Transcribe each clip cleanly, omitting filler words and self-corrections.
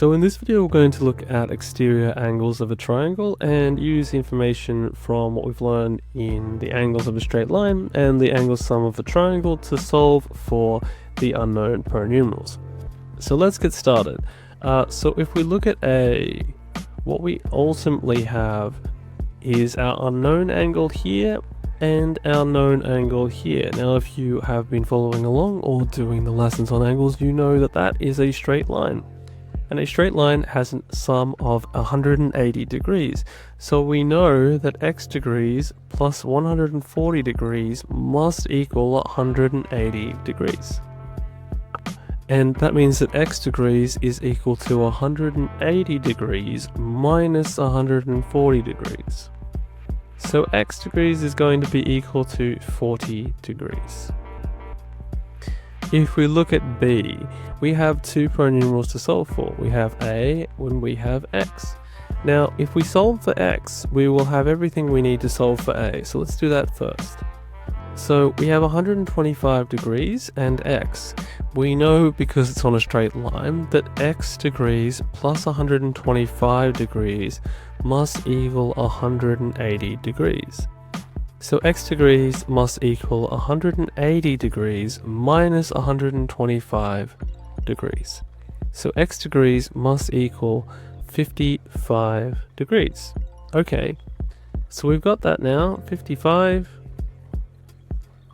So in this video we're going to look at exterior angles of a triangle and use information from what we've learned in the angles of a straight line and the angle sum of a triangle to solve for the unknown polynomials. So let's get started. So if we look at A, what we ultimately have is our unknown angle here and our known angle here. Now if you have been following along or doing the lessons on angles, you know that that is a straight line. And a straight line has a sum of 180 degrees. So we know that x degrees plus 140 degrees must equal 180 degrees. And that means that x degrees is equal to 180 degrees minus 140 degrees. So x degrees is going to be equal to 40 degrees. If we look at B, we have two polynomials to solve for. We have A and we have x. Now, if we solve for x, we will have everything we need to solve for A. So let's do that first. So we have 125 degrees and x. We know, because it's on a straight line, that x degrees plus 125 degrees must equal 180 degrees. So x degrees must equal 180 degrees minus 125 degrees. So x degrees must equal 55 degrees. Okay, so we've got that now, 55.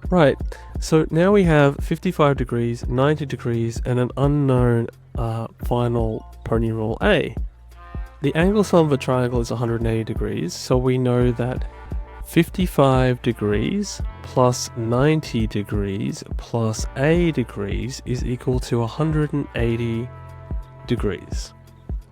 Right, so now we have 55 degrees, 90 degrees, and an unknown final polynomial A. The angle sum of a triangle is 180 degrees, so we know that 55 degrees plus 90 degrees plus A degrees is equal to 180 degrees.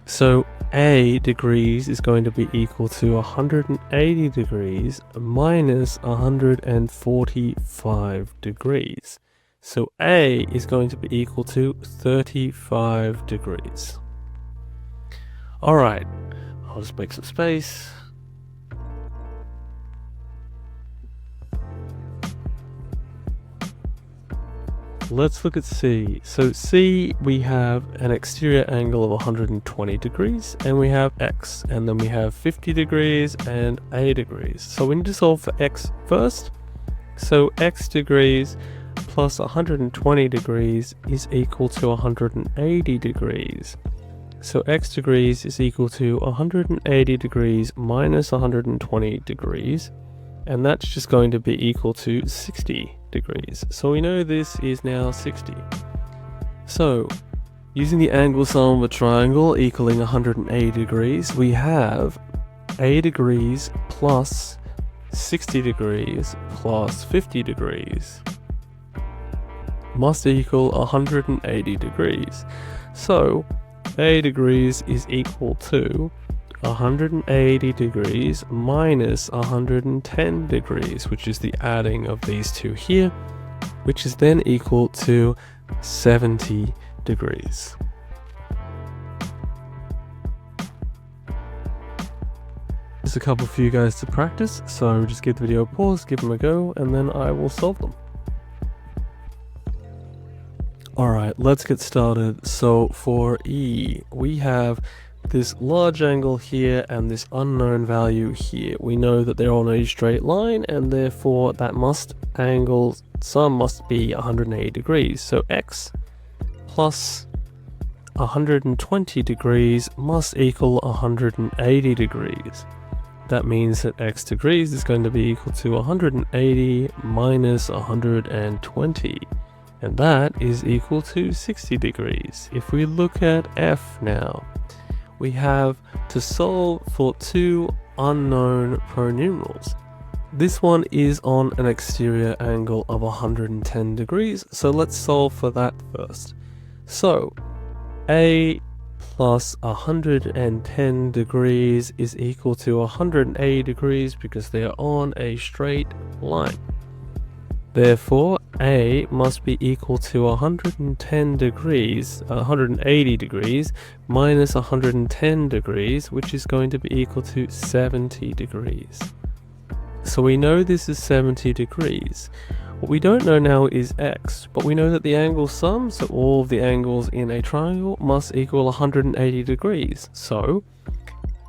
So A degrees is going to be equal to 180 degrees minus 145 degrees. So A is going to be equal to 35 degrees. Alright, I'll just make some space. Let's look at C. So C, we have an exterior angle of 120 degrees and we have x, and then we have 50 degrees and A degrees. So we need to solve for x first. So x degrees plus 120 degrees is equal to 180 degrees. So x degrees is equal to 180 degrees minus 120 degrees, and that's just going to be equal to 60 degrees. So we know this is now 60. So using the angle sum of a triangle equaling 180 degrees, we have A degrees plus 60 degrees plus 50 degrees must equal 180 degrees. So A degrees is equal to 180 degrees minus 110 degrees, which is the adding of these two here, which is then equal to 70 degrees. Just a couple for you guys to practice, so just give the video a pause, give them a go, and then I will solve them. Alright, let's get started. So for E, we have this large angle here and this unknown value here. We know that they're on a straight line, and therefore that angle sum must be 180 degrees. So x plus 120 degrees must equal 180 degrees. That means that x degrees is going to be equal to 180 minus 120. And that is equal to 60 degrees. If we look at F now, we have to solve for two unknown polynomials. This one is on an exterior angle of 110 degrees, so let's solve for that first. So A plus 110 degrees is equal to 180 degrees because they are on a straight line. Therefore, A must be equal to 180 degrees minus 110 degrees, which is going to be equal to 70 degrees. So we know this is 70 degrees. What we don't know now is x, but we know that the angle sum, so all of the angles in a triangle, must equal 180 degrees. So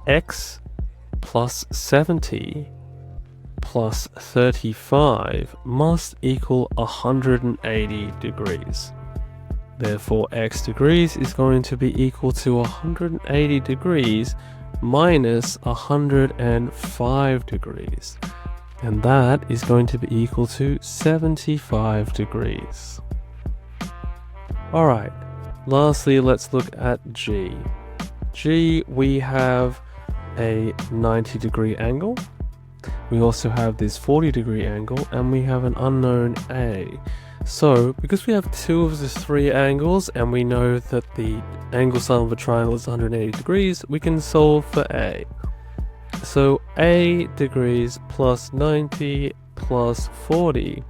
x plus 70 plus 35 must equal 180 degrees. Therefore, x degrees is going to be equal to 180 degrees minus 105 degrees. And that is going to be equal to 75 degrees. Alright, lastly, let's look at G. G, we have a 90-degree angle. We also have this 40-degree angle, and we have an unknown A. So, because we have two of the three angles, and we know that the angle sum of a triangle is 180 degrees, we can solve for A. So, A degrees plus 90 plus 40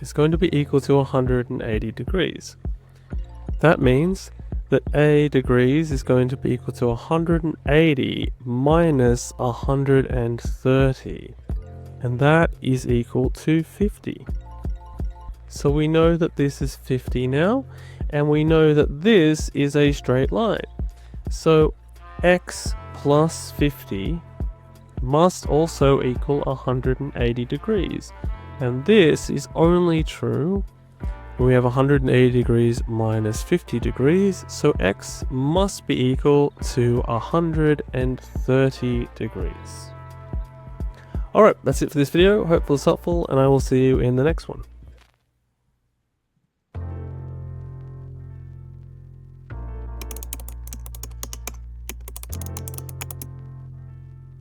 is going to be equal to 180 degrees. That means that A degrees is going to be equal to 180 minus 130, and that is equal to 50. So we know that this is 50 now, and we know that this is a straight line. So x plus 50 must also equal 180 degrees, and this is only true when we have 180 degrees minus 50 degrees, so x must be equal to 130 degrees. Alright, that's it for this video. Hope it was helpful, and I will see you in the next one.